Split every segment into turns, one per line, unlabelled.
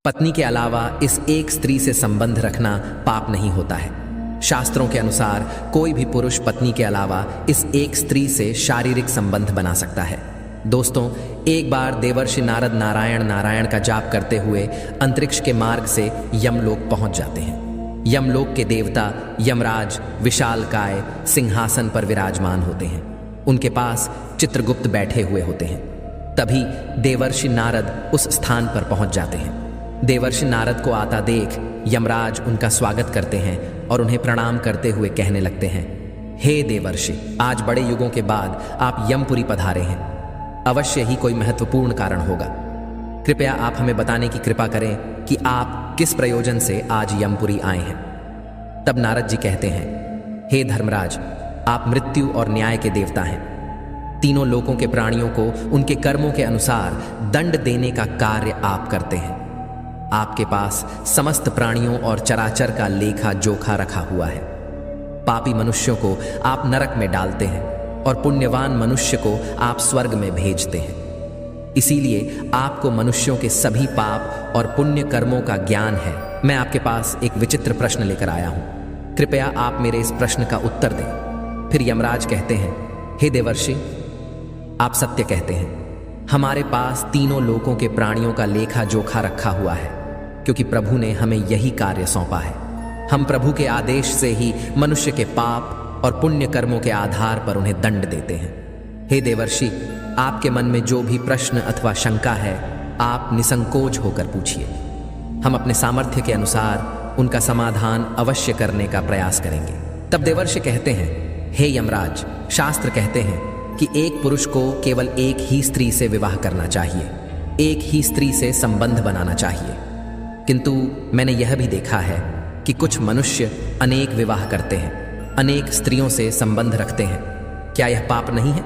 पत्नी के अलावा इस एक स्त्री से संबंध रखना पाप नहीं होता है। शास्त्रों के अनुसार कोई भी पुरुष पत्नी के अलावा इस एक स्त्री से शारीरिक संबंध बना सकता है। दोस्तों, एक बार देवर्षि नारद नारायण नारायण का जाप करते हुए अंतरिक्ष के मार्ग से यमलोक पहुंच जाते हैं। यमलोक के देवता यमराज विशालकाय सिंहासन पर विराजमान होते हैं। उनके पास चित्रगुप्त बैठे हुए होते हैं। तभी देवर्षि नारद उस स्थान पर पहुंच जाते हैं। देवर्षि नारद को आता देख यमराज उनका स्वागत करते हैं और उन्हें प्रणाम करते हुए कहने लगते हैं, हे देवर्षि, आज बड़े युगों के बाद आप यमपुरी पधारे हैं। अवश्य ही कोई महत्वपूर्ण कारण होगा। कृपया आप हमें बताने की कृपा करें कि आप किस प्रयोजन से आज यमपुरी आए हैं। तब नारद जी कहते हैं, हे धर्मराज, आप मृत्यु और न्याय के देवता हैं। तीनों लोकों के प्राणियों को उनके कर्मों के अनुसार दंड देने का कार्य आप करते हैं। आपके पास समस्त प्राणियों और चराचर का लेखा जोखा रखा हुआ है। पापी मनुष्यों को आप नरक में डालते हैं और पुण्यवान मनुष्य को आप स्वर्ग में भेजते हैं। इसीलिए आपको मनुष्यों के सभी पाप और पुण्य कर्मों का ज्ञान है। मैं आपके पास एक विचित्र प्रश्न लेकर आया हूं। कृपया आप मेरे इस प्रश्न का उत्तर दें। फिर यमराज कहते हैं, हे देवर्षि, आप सत्य कहते हैं। हमारे पास तीनों लोकों के प्राणियों का लेखा जोखा रखा हुआ है, क्योंकि प्रभु ने हमें यही कार्य सौंपा है। हम प्रभु के आदेश से ही मनुष्य के पाप और पुण्य कर्मों के आधार पर उन्हें दंड देते हैं। हे देवर्षि, आपके मन में जो भी प्रश्न अथवा शंका है, आप निसंकोच होकर पूछिए। हम अपने सामर्थ्य के अनुसार उनका समाधान अवश्य करने का प्रयास करेंगे। तब देवर्षि कहते हैं, हे यमराज, शास्त्र कहते हैं कि एक पुरुष को केवल एक ही स्त्री से विवाह करना चाहिए, एक ही स्त्री से संबंध बनाना चाहिए। किंतु मैंने यह भी देखा है कि कुछ मनुष्य अनेक विवाह करते हैं, अनेक स्त्रियों से संबंध रखते हैं। क्या यह पाप नहीं है?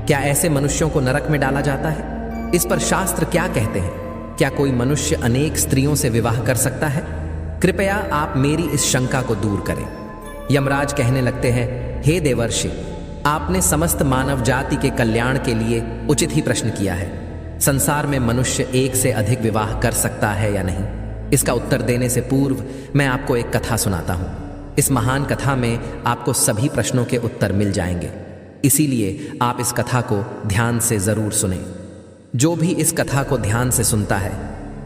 क्या ऐसे मनुष्यों को नरक में डाला जाता है? इस पर शास्त्र क्या कहते हैं? क्या कोई मनुष्य अनेक स्त्रियों से विवाह कर सकता है? कृपया आप मेरी इस शंका को दूर करें। यमराज कहने लगते हैं, हे देवर्षि, आपने समस्त मानव जाति के कल्याण के लिए उचित ही प्रश्न किया है। संसार में मनुष्य एक से अधिक विवाह कर सकता है या नहीं? इसका उत्तर देने से पूर्व मैं आपको एक कथा सुनाता हूं। इस महान कथा में आपको सभी प्रश्नों के उत्तर मिल जाएंगे। इसीलिए आप इस कथा को ध्यान से जरूर सुनें। जो भी इस कथा को ध्यान से सुनता है,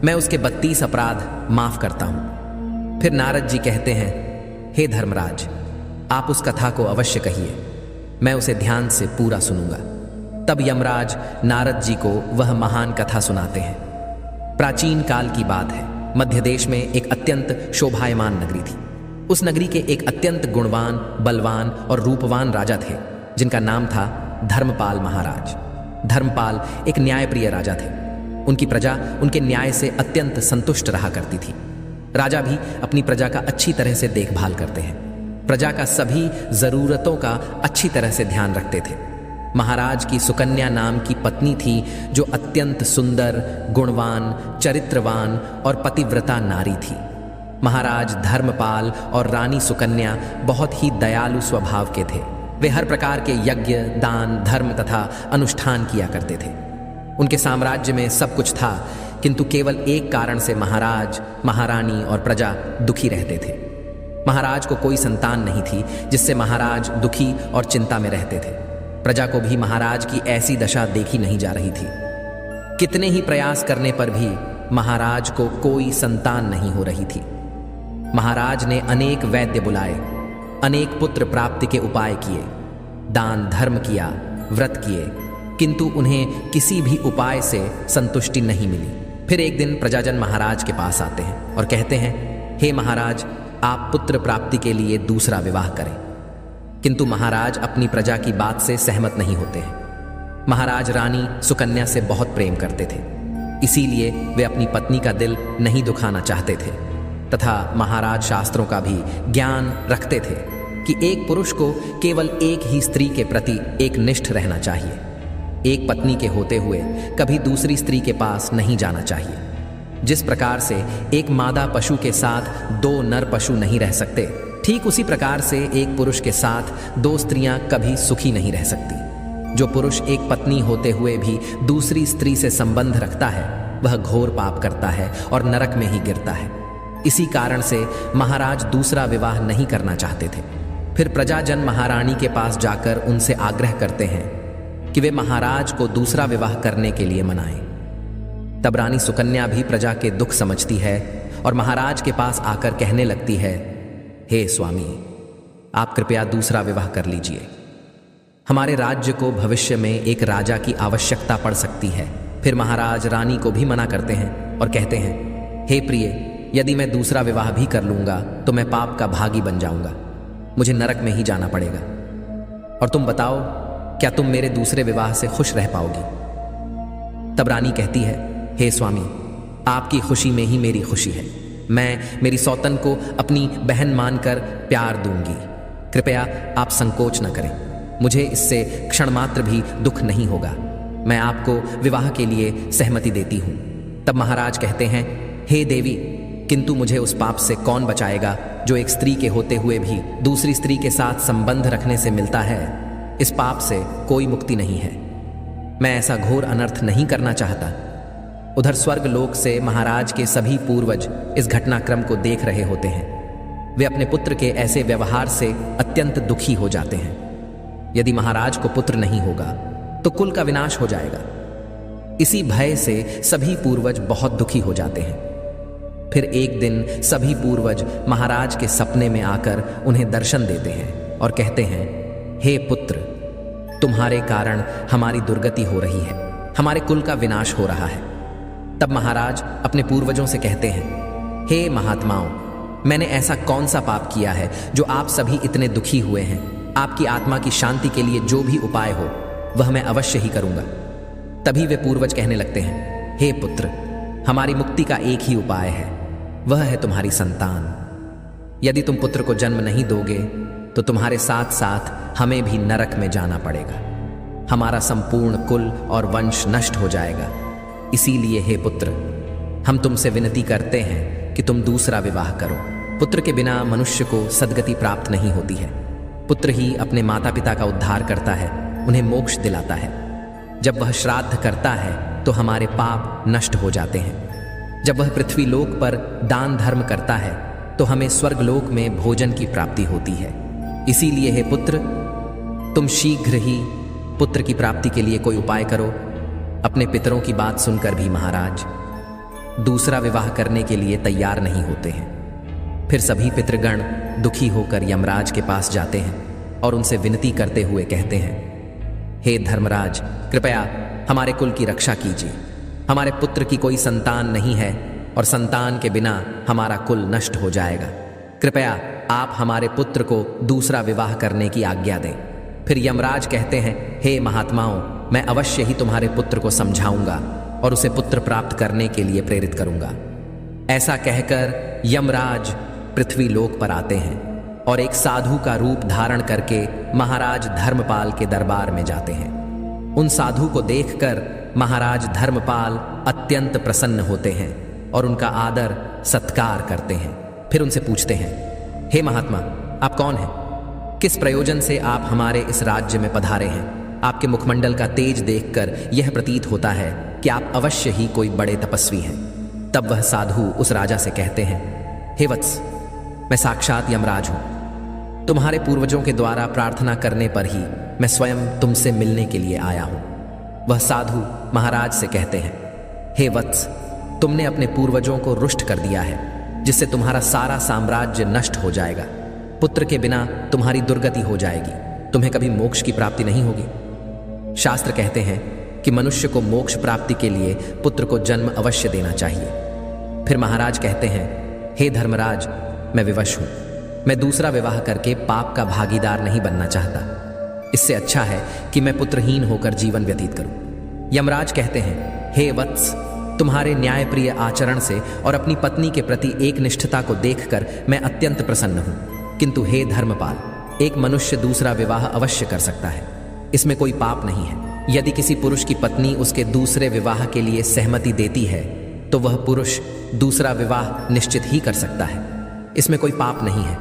मैं उसके 32 अपराध माफ करता हूं। फिर नारद जी कहते हैं, हे धर्मराज, आप उस कथा को अवश्य कहिए, मैं उसे ध्यान से पूरा सुनूंगा। तब यमराज नारद जी को वह महान कथा सुनाते हैं। प्राचीन काल की बात है। मध्य देश में एक अत्यंत शोभायमान नगरी थी। उस नगरी के एक अत्यंत गुणवान, बलवान और रूपवान राजा थे, जिनका नाम था धर्मपाल महाराज। धर्मपाल एक न्यायप्रिय राजा थे। उनकी प्रजा उनके न्याय से अत्यंत संतुष्ट रहा करती थी। राजा भी अपनी प्रजा का अच्छी तरह से देखभाल करते हैं। प्रजा का सभी जरूरतों का अच्छी तरह से ध्यान रखते थे। महाराज की सुकन्या नाम की पत्नी थी, जो अत्यंत सुंदर, गुणवान, चरित्रवान और पतिव्रता नारी थी। महाराज धर्मपाल और रानी सुकन्या बहुत ही दयालु स्वभाव के थे। वे हर प्रकार के यज्ञ, दान, धर्म तथा अनुष्ठान किया करते थे। उनके साम्राज्य में सब कुछ था, किंतु केवल एक कारण से महाराज, महारानी और प्रजा दुखी रहते थे। महाराज को कोई संतान नहीं थी, जिससे महाराज दुखी और चिंता में रहते थे। प्रजा को भी महाराज की ऐसी दशा देखी नहीं जा रही थी। कितने ही प्रयास करने पर भी महाराज को कोई संतान नहीं हो रही थी। महाराज ने अनेक वैद्य बुलाए, अनेक पुत्र प्राप्ति के उपाय किए, दान धर्म किया, व्रत किए, किंतु उन्हें किसी भी उपाय से संतुष्टि नहीं मिली। फिर एक दिन प्रजाजन महाराज के पास आते हैं और कहते हैं, हे महाराज, आप पुत्र प्राप्ति के लिए दूसरा विवाह करें। किंतु महाराज अपनी प्रजा की बात से सहमत नहीं होते हैं। महाराज रानी सुकन्या से बहुत प्रेम करते थे, इसीलिए वे अपनी पत्नी का दिल नहीं दुखाना चाहते थे। तथा महाराज शास्त्रों का भी ज्ञान रखते थे कि एक पुरुष को केवल एक ही स्त्री के प्रति एक निष्ठ रहना चाहिए। एक पत्नी के होते हुए कभी दूसरी स्त्री के पास नहीं जाना चाहिए। जिस प्रकार से एक मादा पशु के साथ 2 नर पशु नहीं रह सकते, ठीक उसी प्रकार से एक पुरुष के साथ 2 स्त्रियां कभी सुखी नहीं रह सकती। जो पुरुष एक पत्नी होते हुए भी दूसरी स्त्री से संबंध रखता है, वह घोर पाप करता है और नरक में ही गिरता है। इसी कारण से महाराज दूसरा विवाह नहीं करना चाहते थे। फिर प्रजाजन महारानी के पास जाकर उनसे आग्रह करते हैं कि वे महाराज को दूसरा विवाह करने के लिए मनाएं। तब रानी सुकन्या भी प्रजा के दुख समझती है और महाराज के पास आकर कहने लगती है, हे स्वामी, आप कृपया दूसरा विवाह कर लीजिए। हमारे राज्य को भविष्य में एक राजा की आवश्यकता पड़ सकती है। फिर महाराज रानी को भी मना करते हैं और कहते हैं, हे प्रिय, यदि मैं दूसरा विवाह भी कर लूंगा तो मैं पाप का भागी बन जाऊंगा, मुझे नरक में ही जाना पड़ेगा। और तुम बताओ, क्या तुम मेरे दूसरे विवाह से खुश रह पाओगी? तब रानी कहती है, हे स्वामी, आपकी खुशी में ही मेरी खुशी है। मैं मेरी सौतन को अपनी बहन मानकर प्यार दूंगी। कृपया आप संकोच न करें, मुझे इससे क्षण मात्र भी दुख नहीं होगा। मैं आपको विवाह के लिए सहमति देती हूं। तब महाराज कहते हैं, हे देवी, किंतु मुझे उस पाप से कौन बचाएगा जो एक स्त्री के होते हुए भी दूसरी स्त्री के साथ संबंध रखने से मिलता है। इस पाप से कोई मुक्ति नहीं है। मैं ऐसा घोर अनर्थ नहीं करना चाहता। उधर स्वर्ग लोक से महाराज के सभी पूर्वज इस घटनाक्रम को देख रहे होते हैं। वे अपने पुत्र के ऐसे व्यवहार से अत्यंत दुखी हो जाते हैं। यदि महाराज को पुत्र नहीं होगा तो कुल का विनाश हो जाएगा। इसी भय से सभी पूर्वज बहुत दुखी हो जाते हैं। फिर एक दिन सभी पूर्वज महाराज के सपने में आकर उन्हें दर्शन देते हैं और कहते हैं, हे पुत्र, तुम्हारे कारण हमारी दुर्गति हो रही है, हमारे कुल का विनाश हो रहा है। तब महाराज अपने पूर्वजों से कहते हैं, हे महात्माओं, मैंने ऐसा कौन सा पाप किया है जो आप सभी इतने दुखी हुए हैं? आपकी आत्मा की शांति के लिए जो भी उपाय हो वह मैं अवश्य ही करूंगा। तभी वे पूर्वज कहने लगते हैं, हे पुत्र, हमारी मुक्ति का एक ही उपाय है, वह है तुम्हारी संतान। यदि तुम पुत्र को जन्म नहीं दोगे तो तुम्हारे साथ साथ हमें भी नरक में जाना पड़ेगा। हमारा संपूर्ण कुल और वंश नष्ट हो जाएगा। इसीलिए हे पुत्र, हम तुमसे विनती करते हैं कि तुम दूसरा विवाह करो। पुत्र के बिना मनुष्य को सद्गति प्राप्त नहीं होती है। पुत्र ही अपने माता पिता का उद्धार करता है, उन्हें मोक्ष दिलाता है। जब वह श्राद्ध करता है तो हमारे पाप नष्ट हो जाते हैं। जब वह पृथ्वी लोक पर दान धर्म करता है तो हमें स्वर्ग लोक में भोजन की प्राप्ति होती है। इसीलिए हे पुत्र, तुम शीघ्र ही पुत्र की प्राप्ति के लिए कोई उपाय करो। अपने पितरों की बात सुनकर भी महाराज दूसरा विवाह करने के लिए तैयार नहीं होते हैं। फिर सभी पितृगण दुखी होकर यमराज के पास जाते हैं और उनसे विनती करते हुए कहते हैं, हे धर्मराज, कृपया हमारे कुल की रक्षा कीजिए। हमारे पुत्र की कोई संतान नहीं है और संतान के बिना हमारा कुल नष्ट हो जाएगा। कृपया आप हमारे पुत्र को दूसरा विवाह करने की आज्ञा दें। फिर यमराज कहते हैं, हे महात्माओं, मैं अवश्य ही तुम्हारे पुत्र को समझाऊंगा और उसे पुत्र प्राप्त करने के लिए प्रेरित करूंगा। ऐसा कहकर यमराज पृथ्वी लोक पर आते हैं और एक साधु का रूप धारण करके महाराज धर्मपाल के दरबार में जाते हैं। उन साधु को देखकर महाराज धर्मपाल अत्यंत प्रसन्न होते हैं और उनका आदर सत्कार करते हैं। फिर उनसे पूछते हैं, हे महात्मा, आप कौन हैं? किस प्रयोजन से आप हमारे इस राज्य में पधारे हैं? आपके मुखमंडल का तेज देखकर यह प्रतीत होता है कि आप अवश्य ही कोई बड़े तपस्वी हैं। तब वह साधु उस राजा से कहते हैं, हे वत्स, मैं साक्षात यमराज हूं। तुम्हारे पूर्वजों के द्वारा प्रार्थना करने पर ही मैं स्वयं तुमसे मिलने के लिए आया हूं। वह साधु महाराज से कहते हैं, हे वत्स, तुमने अपने पूर्वजों को रुष्ट कर दिया है, जिससे तुम्हारा सारा साम्राज्य नष्ट हो जाएगा। पुत्र के बिना तुम्हारी दुर्गति हो जाएगी, तुम्हें कभी मोक्ष की प्राप्ति नहीं होगी। शास्त्र कहते हैं कि मनुष्य को मोक्ष प्राप्ति के लिए पुत्र को जन्म अवश्य देना चाहिए। फिर महाराज कहते हैं, हे धर्मराज, मैं विवश हूं। मैं दूसरा विवाह करके पाप का भागीदार नहीं बनना चाहता। इससे अच्छा है कि मैं पुत्रहीन होकर जीवन व्यतीत करूं। यमराज कहते हैं, हे वत्स, तुम्हारे न्यायप्रिय आचरण से और अपनी पत्नी के प्रति एक निष्ठता को देखकर मैं अत्यंत प्रसन्न हूं। किंतु हे धर्मपाल, एक मनुष्य दूसरा विवाह अवश्य कर सकता है, इसमें कोई पाप नहीं है। यदि किसी पुरुष की पत्नी उसके दूसरे विवाह के लिए सहमति देती है तो वह पुरुष दूसरा विवाह निश्चित ही कर सकता है, इसमें कोई पाप नहीं है।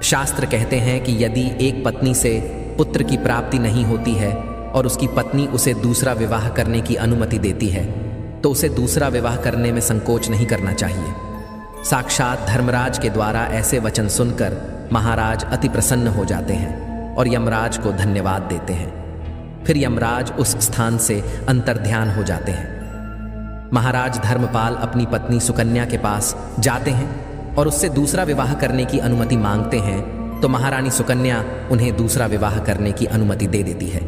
शास्त्र कहते हैं कि यदि एक पत्नी से पुत्र की प्राप्ति नहीं होती है और उसकी पत्नी उसे दूसरा विवाह करने की अनुमति देती है तो उसे दूसरा विवाह करने में संकोच नहीं करना चाहिए। साक्षात धर्मराज के द्वारा ऐसे वचन सुनकर महाराज अति प्रसन्न हो जाते हैं और यमराज को धन्यवाद देते हैं। फिर यमराज उस स्थान से अंतर्ध्यान हो जाते हैं। महाराज धर्मपाल अपनी पत्नी सुकन्या के पास जाते हैं और उससे दूसरा विवाह करने की अनुमति मांगते हैं, तो महारानी सुकन्या उन्हें दूसरा विवाह करने की अनुमति दे देती है।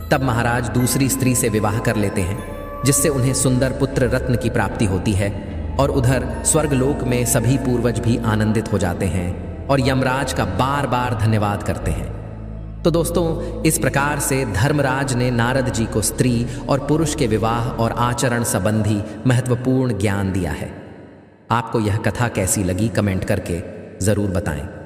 तब महाराज दूसरी स्त्री से विवाह कर लेते हैं, जिससे उन्हें सुंदर पुत्र रत्न की प्राप्ति होती है और उधर स्वर्गलोक में सभी पूर्वज भी आनंदित हो जाते हैं और यमराज का बार बार धन्यवाद करते हैं। तो दोस्तों, इस प्रकार से धर्मराज ने नारद जी को स्त्री और पुरुष के विवाह और आचरण संबंधी महत्वपूर्ण ज्ञान दिया है। आपको यह कथा कैसी लगी कमेंट करके जरूर बताएं।